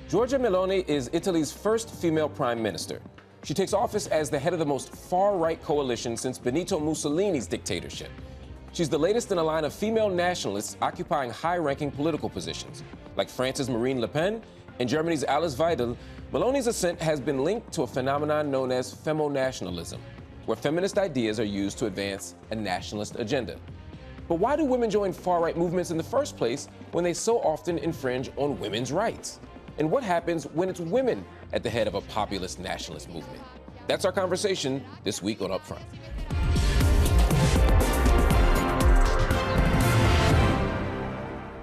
Giorgia Meloni is Italy's first female prime minister. She takes office as the head of the most far-right coalition since Benito Mussolini's dictatorship. She's the latest in a line of female nationalists occupying high-ranking political positions, like France's Marine Le Pen and Germany's Alice Weidel. Meloni's ascent has been linked to a phenomenon known as Femonationalism, where feminist ideas are used to advance a nationalist agenda. But why do women join far-right movements in the first place when they so often infringe on women's rights? And what happens when it's women at the head of a populist nationalist movement? That's our conversation this week on UpFront.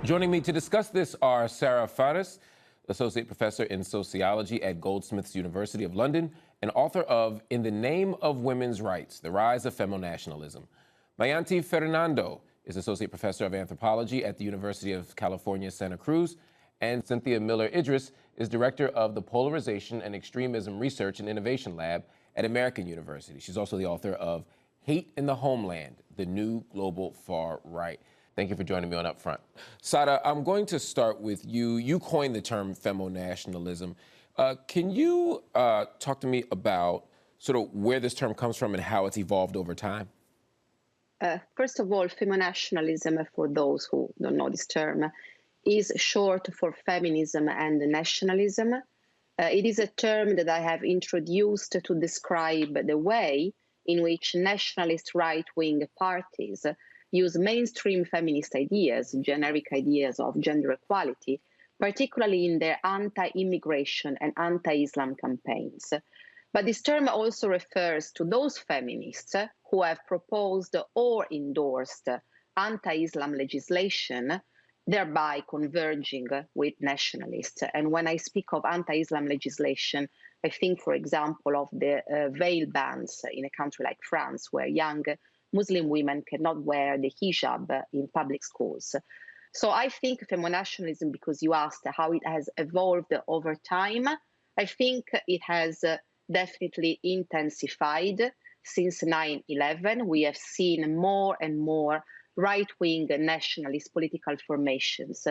Joining me to discuss this are Sara Farris, Associate Professor in Sociology at Goldsmiths University of London and author of In the Name of Women's Rights, The Rise of Femonationalism. Mayanthi Fernando is Associate Professor of Anthropology at the University of California, Santa Cruz, and Cynthia Miller-Idriss is Director of the Polarization and Extremism Research and Innovation Lab at American University. She's also the author of Hate in the Homeland, The New Global Far Right. Thank you for joining me on UpFront. Sara, I'm going to start with you. You coined the term femonationalism. Can you talk to me about sort of where this term comes from and how it's evolved over time? First of all, femonationalism, for those who don't know this term, is short for feminism and nationalism. It is a term that I have introduced to describe the way in which nationalist right-wing parties use mainstream feminist ideas, generic ideas of gender equality, particularly in their anti-immigration and anti-Islam campaigns. But this term also refers to those feminists who have proposed or endorsed anti-Islam legislation, thereby converging with nationalists. And when I speak of anti-Islam legislation, I think, for example, of the veil bans in a country like France, where young Muslim women cannot wear the hijab in public schools. So I think femonationalism, because you asked how it has evolved over time, I think it has definitely intensified since 9/11. We have seen more and more right-wing nationalist political formations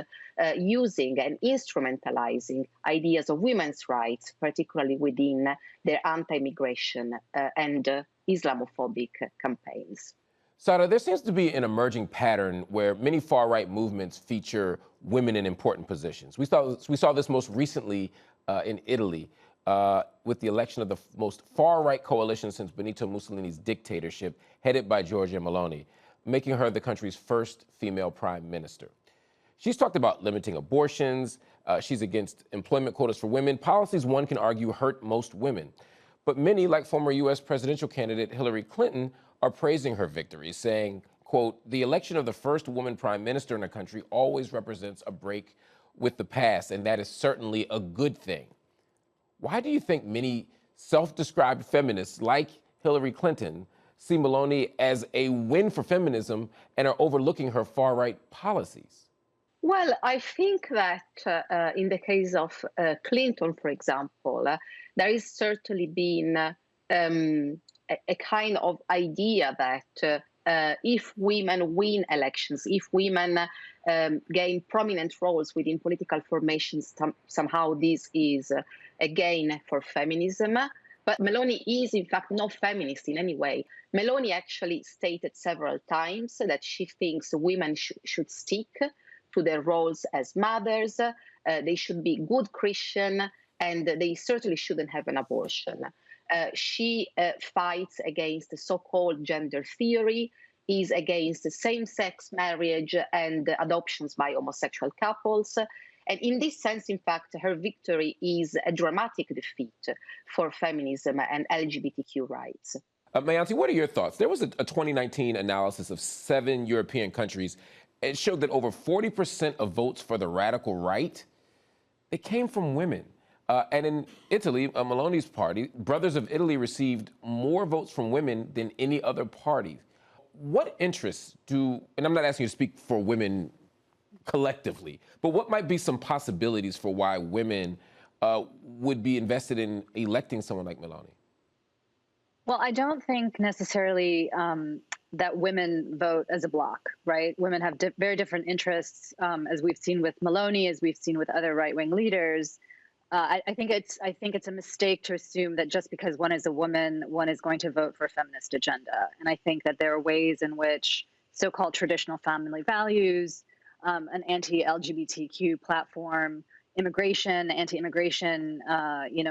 using and instrumentalizing ideas of women's rights, particularly within their anti-immigration and Islamophobic campaigns. Sara, there seems to be an emerging pattern where many far-right movements feature women in important positions. We saw this most recently in Italy with the election of the most far-right coalition since Benito Mussolini's dictatorship, headed by Giorgia Meloni, making her the country's first female prime minister. She's talked about limiting abortions. She's against employment quotas for women, policies one can argue hurt most women. But many, like former U.S. presidential candidate Hillary Clinton, are praising her victory, saying, quote, "The election of the first woman prime minister in a country always represents a break with the past, and that is certainly a good thing." Why do you think many self-described feminists like Hillary Clinton see Meloni as a win for feminism and are overlooking her far-right policies? Well, I think that in the case of Clinton, for example, there is certainly been a kind of idea that if women win elections, if women gain prominent roles within political formations, somehow this is a gain for feminism. But Meloni is, in fact, not feminist in any way. Meloni actually stated several times that she thinks women should stick to their roles as mothers, they should be good Christian, and they certainly shouldn't have an abortion. She fights against the so-called gender theory, is against same-sex marriage and adoptions by homosexual couples. And in this sense, in fact, her victory is a dramatic defeat for feminism and LGBTQ rights. Mayanthi, what are your thoughts? There was a 2019 analysis of 7 European countries. It showed that over 40% of votes for the radical right, they came from women. And in Italy, Meloni's party, Brothers of Italy, received more votes from women than any other party. What interests do, and I'm not asking you to speak for women collectively, but what might be some possibilities for why women would be invested in electing someone like Meloni? Well, I don't think necessarily that women vote as a bloc, right? Women have very different interests, as we've seen with Meloni, as we've seen with other right-wing leaders. I think it's a mistake to assume that just because one is a woman, one is going to vote for a feminist agenda. And I think that there are ways in which so-called traditional family values, an anti-LGBTQ platform, immigration, anti-immigration,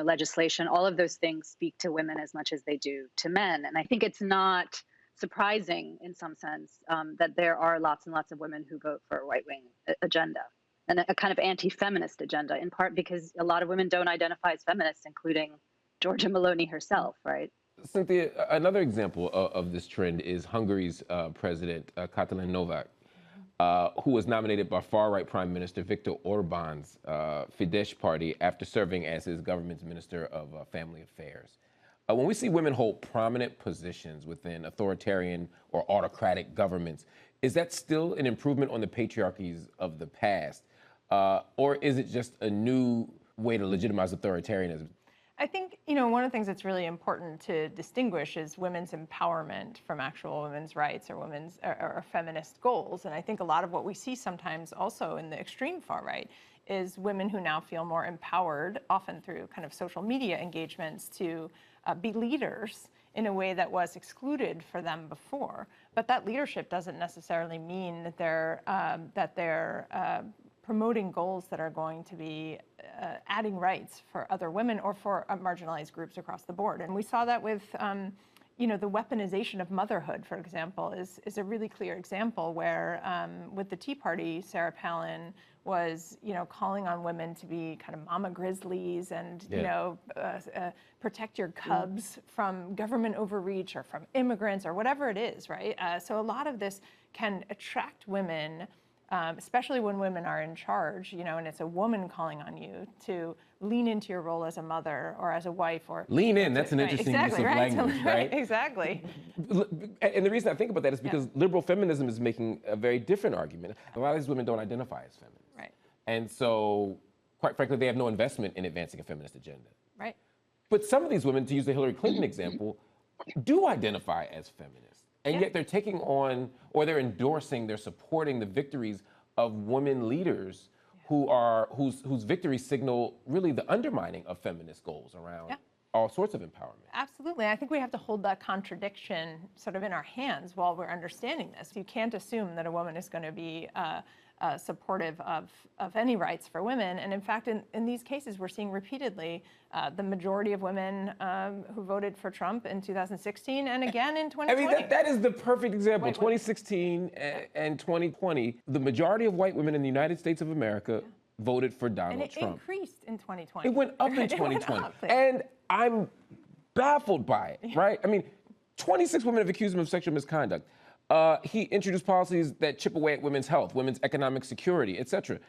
legislation, all of those things speak to women as much as they do to men. And I think it's not surprising in some sense that there are lots and lots of women who vote for a right-wing agenda and a kind of anti-feminist agenda, in part because a lot of women don't identify as feminists, including Giorgia Meloni herself, right? Cynthia, another example of this trend is Hungary's president, Katalin Novak, who was nominated by far-right Prime Minister Viktor Orban's Fidesz party after serving as his government's Minister of Family Affairs. When we see women hold prominent positions within authoritarian or autocratic governments, is that still an improvement on the patriarchies of the past? Or is it just a new way to legitimize authoritarianism? I think, one of the things that's really important to distinguish is women's empowerment from actual women's rights or or feminist goals. And I think a lot of what we see sometimes also in the extreme far right is women who now feel more empowered, often through kind of social media engagements, to be leaders in a way that was excluded for them before. But that leadership doesn't necessarily mean that they're promoting goals that are going to be adding rights for other women or for marginalized groups across the board. And we saw that with, the weaponization of motherhood, for example, is a really clear example where with the Tea Party, Sarah Palin was, calling on women to be kind of mama grizzlies and, protect your cubs from government overreach or from immigrants or whatever it is, right? So a lot of this can attract women, especially when women are in charge, and it's a woman calling on you to lean into your role as a mother or as a wife or lean in. That's an interesting use of language, right? Exactly. And the reason I think about that is because liberal feminism is making a very different argument. A lot of these women don't identify as feminists. Right. And so, quite frankly, they have no investment in advancing a feminist agenda. Right. But some of these women, to use the Hillary Clinton example, do identify as feminists. And yet they're taking on, or they're endorsing, they're supporting the victories of women leaders whose victories signal really the undermining of feminist goals around all sorts of empowerment. Absolutely. I think we have to hold that contradiction sort of in our hands while we're understanding this. You can't assume that a woman is going to be supportive of any rights for women. And in fact, in these cases, we're seeing repeatedly the majority of women who voted for Trump in 2016 and again in 2020. I mean, that is the perfect example. 2016 and 2020, the majority of white women in the United States of America voted for Donald Trump. And it increased in 2020. It went up in 2020. And I'm baffled by it, right? I mean, 26 women have accused him of sexual misconduct. He introduced policies that chip away at women's health, women's economic security, et cetera.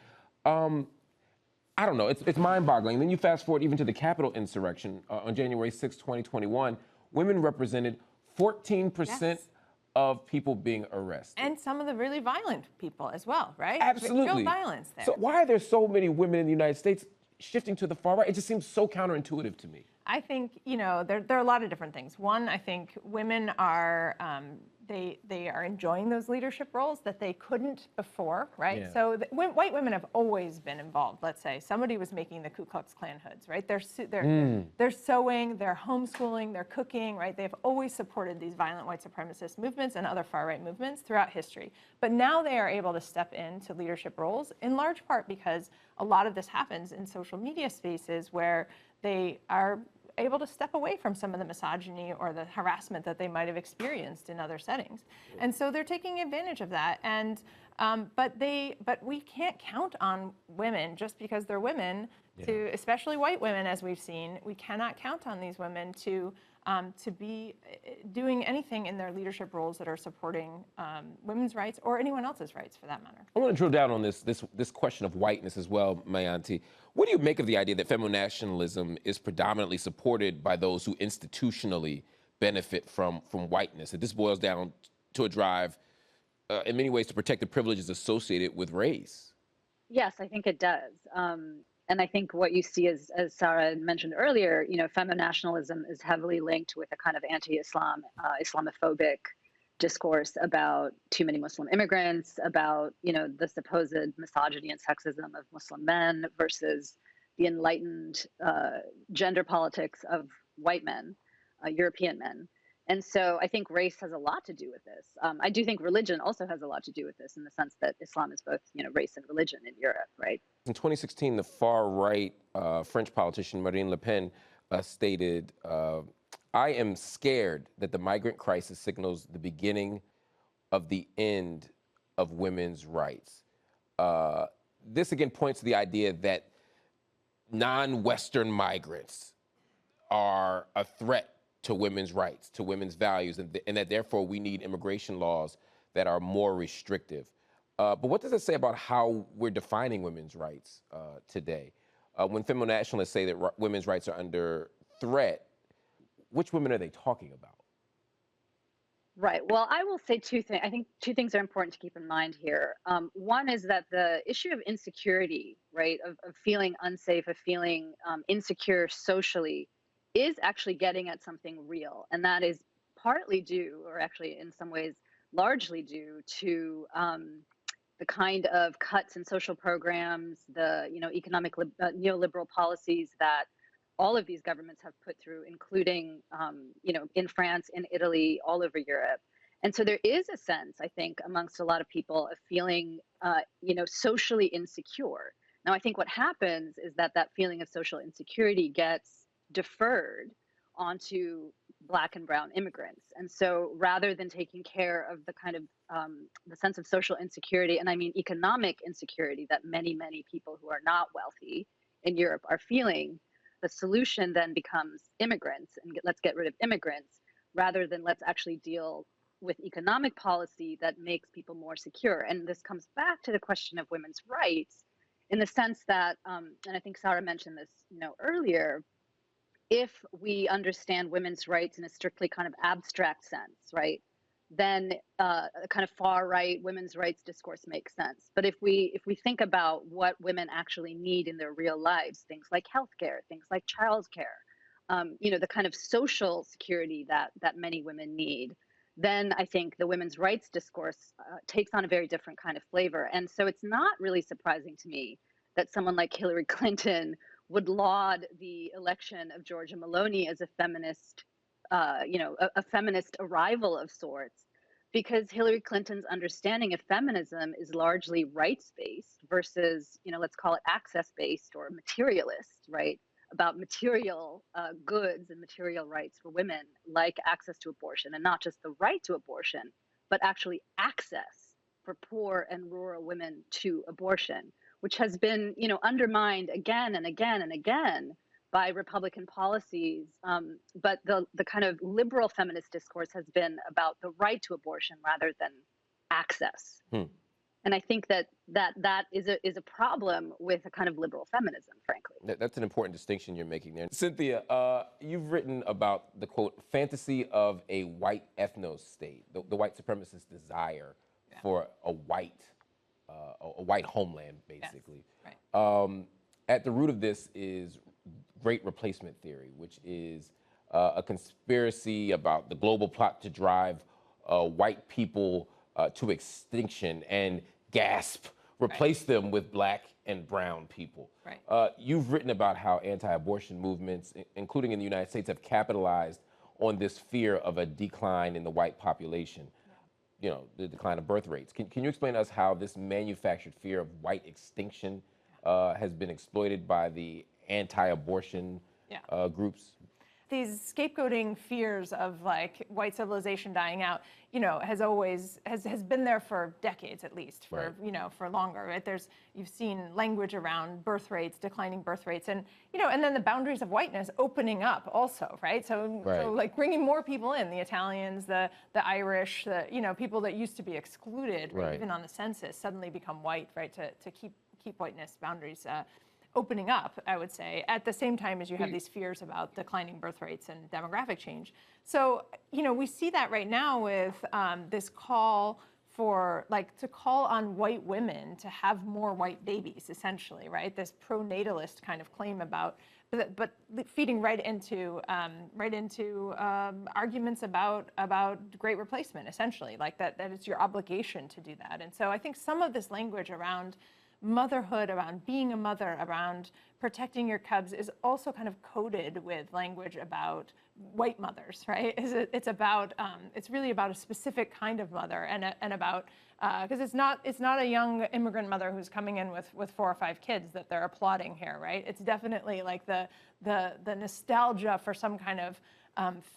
I don't know, it's mind-boggling. Then you fast forward even to the Capitol insurrection on January 6, 2021, women represented 14% of people being arrested. And some of the really violent people as well, right? Absolutely. Real violence there. So why are there so many women in the United States shifting to the far right? It just seems so counterintuitive to me. I think, there are a lot of different things. One, I think women are, they are enjoying those leadership roles that they couldn't before, right? Yeah. So white women have always been involved. Let's say somebody was making the Ku Klux Klan hoods, right? They're sewing, they're homeschooling, they're cooking, right? They've always supported these violent white supremacist movements and other far right movements throughout history. But now they are able to step into leadership roles in large part because a lot of this happens in social media spaces where they are able to step away from some of the misogyny or the harassment that they might have experienced in other settings. And so they're taking advantage of that. And but we can't count on women just because they're women to, especially white women, as we've seen, we cannot count on these women to be doing anything in their leadership roles that are supporting women's rights or anyone else's rights for that matter. I want to drill down on this question of whiteness as well, Mayanthi. What do you make of the idea that femonationalism is predominantly supported by those who institutionally benefit from whiteness? That this boils down to a drive, in many ways, to protect the privileges associated with race? Yes, I think it does. And I think what you see is, as Sara mentioned earlier, femonationalism is heavily linked with a kind of anti-Islam, Islamophobic discourse about too many Muslim immigrants, about, the supposed misogyny and sexism of Muslim men versus the enlightened gender politics of white men, European men. And so I think race has a lot to do with this. I do think religion also has a lot to do with this, in the sense that Islam is both, race and religion in Europe, right? In 2016, the far-right French politician Marine Le Pen stated, "I am scared that the migrant crisis signals the beginning of the end of women's rights." This again points to the idea that non-Western migrants are a threat to women's rights, to women's values, and that therefore we need immigration laws that are more restrictive. But what does it say about how we're defining women's rights today? When femonationalists say that women's rights are under threat, which women are they talking about? Right. Well, I will say two things. I think two things are important to keep in mind here. One is that the issue of insecurity, right, of feeling unsafe, of feeling insecure socially, is actually getting at something real. And that is partly due, or actually in some ways largely due to the kind of cuts in social programs, the economic neoliberal policies that all of these governments have put through, including in France, in Italy, all over Europe. And so there is a sense, I think, amongst a lot of people of feeling socially insecure. Now, I think what happens is that feeling of social insecurity gets deferred onto Black and brown immigrants. And so rather than taking care of the kind of the sense of social insecurity, and I mean economic insecurity, that many, many people who are not wealthy in Europe are feeling, the solution then becomes immigrants, and let's get rid of immigrants, rather than let's actually deal with economic policy that makes people more secure. And this comes back to the question of women's rights, in the sense that, and I think Sara mentioned this earlier, if we understand women's rights in a strictly kind of abstract sense, right, then a kind of far right women's rights discourse makes sense. But if we think about what women actually need in their real lives, things like healthcare, things like childcare, the kind of social security that many women need, then I think the women's rights discourse takes on a very different kind of flavor. And so it's not really surprising to me that someone like Hillary Clinton would laud the election of Giorgia Meloni as a feminist, a feminist arrival of sorts, because Hillary Clinton's understanding of feminism is largely rights-based versus, let's call it access-based or materialist, right? About material goods and material rights for women, like access to abortion, and not just the right to abortion, but actually access for poor and rural women to abortion, which has been, undermined again and again and again by Republican policies. But the kind of liberal feminist discourse has been about the right to abortion rather than access. And I think that is a problem with a kind of liberal feminism, frankly. That's an important distinction you're making there. Cynthia, you've written about the, quote, fantasy of a white ethno-state, the white supremacist desire for a white homeland, basically. Yes, right. At the root of this is great replacement theory, which is a conspiracy about the global plot to drive white people to extinction and replace them with Black and brown people. Right. You've written about how anti-abortion movements, including in the United States, have capitalized on this fear of a decline in the white population. The decline of birth rates. Can you explain to us how this manufactured fear of white extinction has been exploited by the anti-abortion groups? These scapegoating fears of like white civilization dying out, has been there for decades at least, for right. For longer. Right? You've seen language around birth rates, declining birth rates, and and then the boundaries of whiteness opening up also, right? So, right. So like bringing more people in, the Italians, the Irish, the people that used to be excluded, right. Even on the census, suddenly become white, right? To keep whiteness boundaries opening up, I would say, at the same time as you have these fears about declining birth rates and demographic change. So, we see that right now with this call for, to call on white women to have more white babies, essentially, right? This pro-natalist kind of claim about, but feeding right into arguments about great replacement, essentially, like that it's your obligation to do that. And so I think some of this language around motherhood, around being a mother, around protecting your cubs is also kind of coded with language about white mothers, right? It's about it's really about a specific kind of mother and about because it's not a young immigrant mother who's coming in with 4 or 5 kids that they're applauding here, right? It's definitely like the nostalgia for some kind of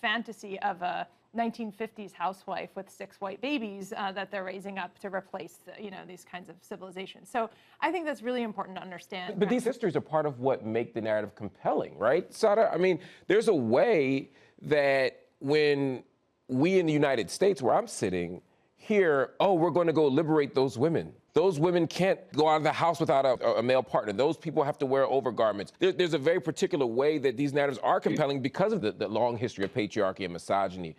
fantasy of a 1950s housewife with 6 white babies that they're raising up to replace these kinds of civilizations. So I think that's really important to understand. But these histories are part of what make the narrative compelling, right, Sara? I mean, there's a way that when we in the United States, where I'm sitting, hear, oh, we're going to go liberate those women. Those women can't go out of the house without a male partner. Those people have to wear overgarments. There's a very particular way that these narratives are compelling because of the long history of patriarchy and misogyny.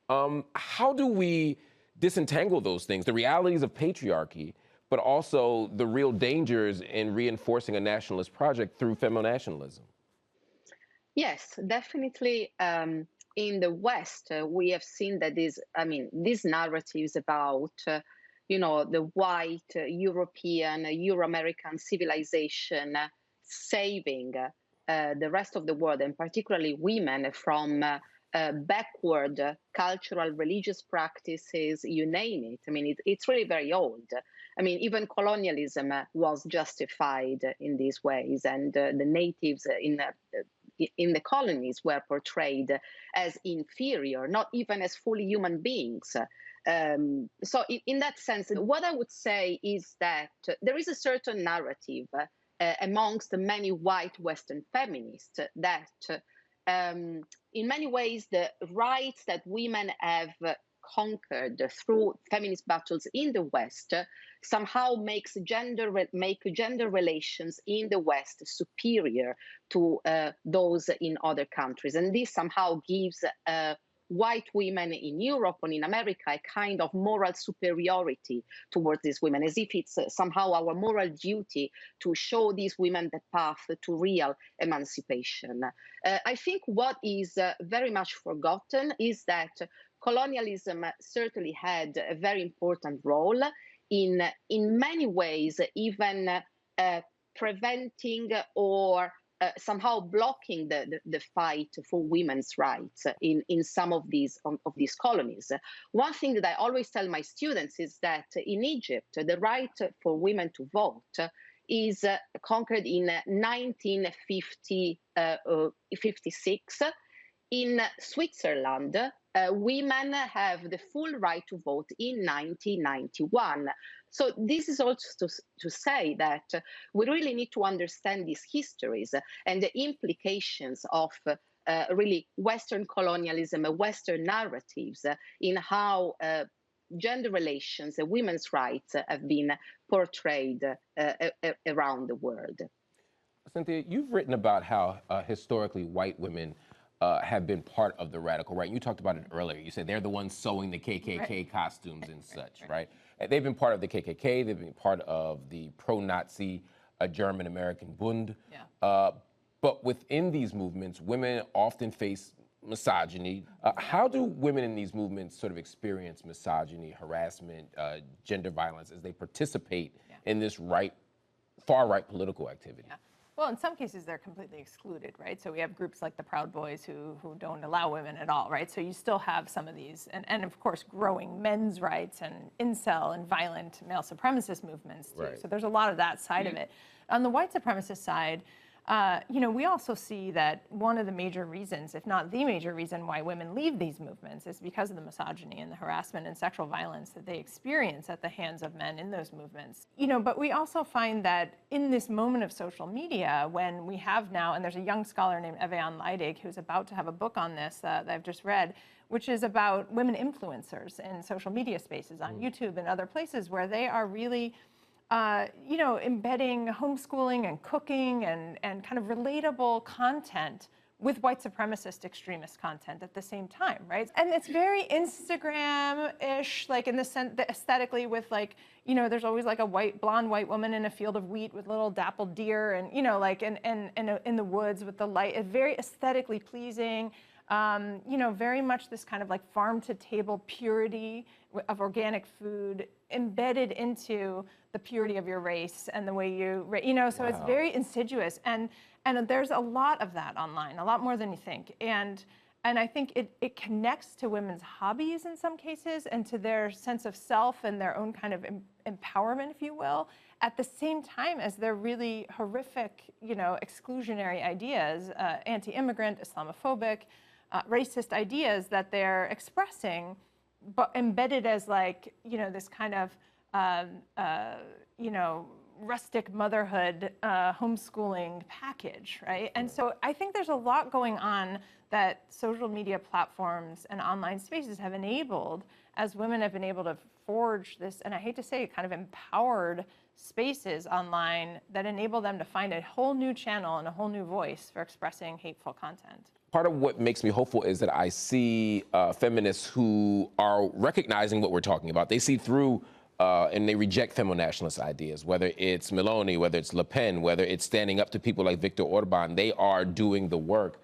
How do we disentangle those things, the realities of patriarchy, but also the real dangers in reinforcing a nationalist project through femonationalism? Yes, definitely. In the West, we have seen that these narratives about, the white European, Euro-American civilization saving the rest of the world, and particularly women, from backward cultural, religious practices, you name it. I mean, it's really very old. I mean, even colonialism was justified in these ways, and the natives in the colonies were portrayed as inferior, not even as fully human beings. So in that sense, what I would say is that there is a certain narrative amongst many white Western feminists that in many ways the rights that women have conquered through feminist battles in the West somehow make gender relations in the West superior to those in other countries. And this somehow gives white women in Europe and in America a kind of moral superiority towards these women, as if it's somehow our moral duty to show these women the path to real emancipation. I think what is very much forgotten is that colonialism certainly had a very important role in many ways, even preventing or somehow blocking the fight for women's rights in some of these colonies. One thing that I always tell my students is that in Egypt, the right for women to vote is conquered in 1956. In Switzerland, women have the full right to vote in 1991. So this is also to say that we really need to understand these histories and the implications of really Western colonialism, Western narratives in how gender relations, women's rights have been portrayed around the world. Cynthia, you've written about how historically white women have been part of the radical right. You talked about it earlier. You said they're the ones sewing the KKK costumes and such, right? And they've been part of the KKK. They've been part of the pro-Nazi German-American Bund. Yeah. But within these movements, women often face misogyny. How do women in these movements sort of experience misogyny, harassment, gender violence as they participate in this far-right political activity? Yeah. Well, in some cases, they're completely excluded, right? So we have groups like the Proud Boys who don't allow women at all, right? So you still have some of these, and of course, growing men's rights and incel and violent male supremacist movements, too. Right. So there's a lot of that side of it. On the white supremacist side, we also see that one of the major reasons, if not the major reason why women leave these movements is because of the misogyny and the harassment and sexual violence that they experience at the hands of men in those movements. But we also find that in this moment of social media, when we have now, and there's a young scholar named Evian Leidig who's about to have a book on this that I've just read, which is about women influencers in social media spaces on YouTube and other places where they are really embedding homeschooling and cooking and kind of relatable content with white supremacist extremist content at the same time, right? And it's very Instagram-ish, like in the sense that aesthetically with there's always like a blonde white woman in a field of wheat with little dappled deer and, in the woods with the light, very aesthetically pleasing. Very much this kind of like farm-to-table purity of organic food embedded into the purity of your race and the way you, so It's very insidious. And there's a lot of that online, a lot more than you think. And I think it connects to women's hobbies in some cases and to their sense of self and their own kind of empowerment, if you will, at the same time as their really horrific, exclusionary ideas, anti-immigrant, Islamophobic, racist ideas that they're expressing, but embedded as like, this kind of, rustic motherhood, homeschooling package, right? And so I think there's a lot going on that social media platforms and online spaces have enabled as women have been able to forge this, and I hate to say it, kind of empowered spaces online that enable them to find a whole new channel and a whole new voice for expressing hateful content. Part of what makes me hopeful is that I see feminists who are recognizing what we're talking about. They see through and they reject femonationalist ideas, whether it's Meloni, whether it's Le Pen, whether it's standing up to people like Viktor Orban. They are doing the work.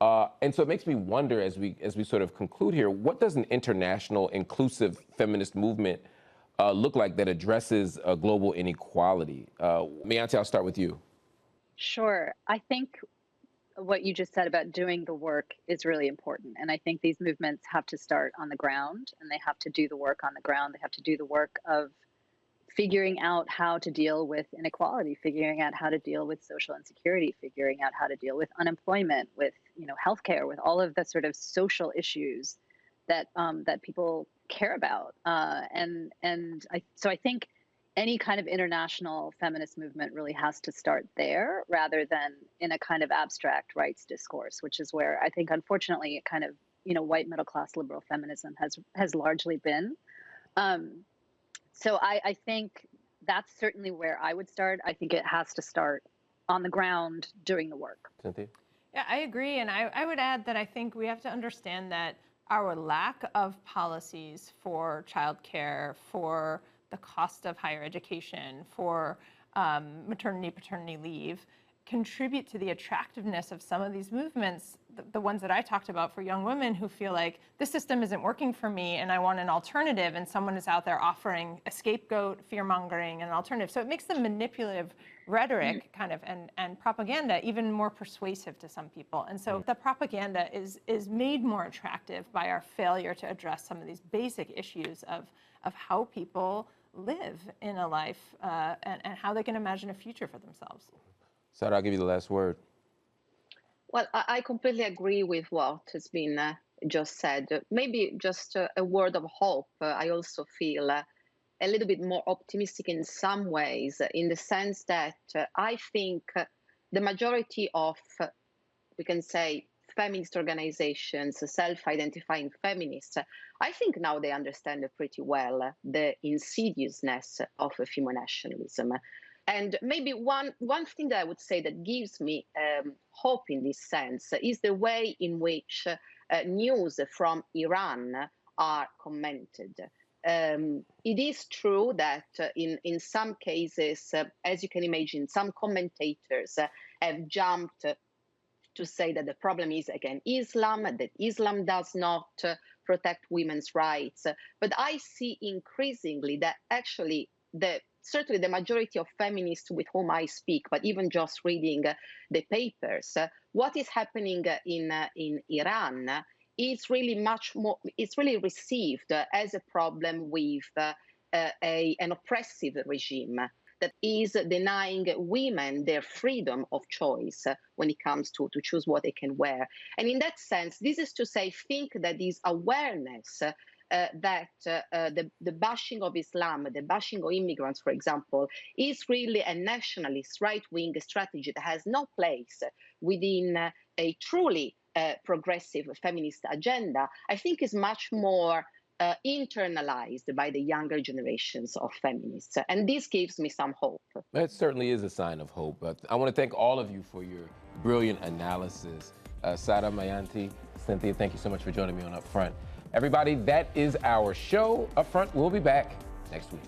And so it makes me wonder, as we sort of conclude here, what does an international inclusive feminist movement look like that addresses global inequality? Mayanthi, I'll start with you. Sure. I think what you just said about doing the work is really important. And I think these movements have to start on the ground, and they have to do the work on the ground. They have to do the work of figuring out how to deal with inequality, figuring out how to deal with social insecurity, figuring out how to deal with unemployment, with healthcare, with all of the sort of social issues that that people care about. So I think any kind of international feminist movement really has to start there rather than in a kind of abstract rights discourse, which is where I think, unfortunately, kind of, white middle class liberal feminism has largely been. So I think that's certainly where I would start. I think it has to start on the ground doing the work. Cynthia? Yeah, I agree. And I would add that I think we have to understand that our lack of policies for childcare, for the cost of higher education, for maternity, paternity leave, contribute to the attractiveness of some of these movements, the ones that I talked about for young women who feel like this system isn't working for me and I want an alternative, and someone is out there offering a scapegoat, fear-mongering, and an alternative. So it makes the manipulative rhetoric kind of and propaganda even more persuasive to some people. And so the propaganda is made more attractive by our failure to address some of these basic issues of how people live in a life and how they can imagine a future for themselves. Sara, I'll give you the last word. Well, I completely agree with what has been just said. Maybe just a word of hope. I also feel a little bit more optimistic in some ways, in the sense that I think the majority of, we can say, feminist organizations, self-identifying feminists, I think now they understand pretty well the insidiousness of femonationalism. And maybe one thing that I would say that gives me hope in this sense is the way in which news from Iran are commented. It is true that in some cases, as you can imagine, some commentators have jumped to say that the problem is, again, Islam, that Islam does not protect women's rights. But I see increasingly that actually certainly the majority of feminists with whom I speak, but even just reading the papers, what is happening in Iran is really much more, it's really received as a problem with an oppressive regime that is denying women their freedom of choice when it comes to choose what they can wear. And in that sense, this is to say, think that this awareness that the bashing of Islam, the bashing of immigrants, for example, is really a nationalist right-wing strategy that has no place within a truly progressive feminist agenda, I think is much more internalized by the younger generations of feminists. And this gives me some hope. That certainly is a sign of hope. But I want to thank all of you for your brilliant analysis. Sara, Mayanthi, Cynthia, thank you so much for joining me on UpFront. Everybody, that is our show. UpFront, we'll be back next week.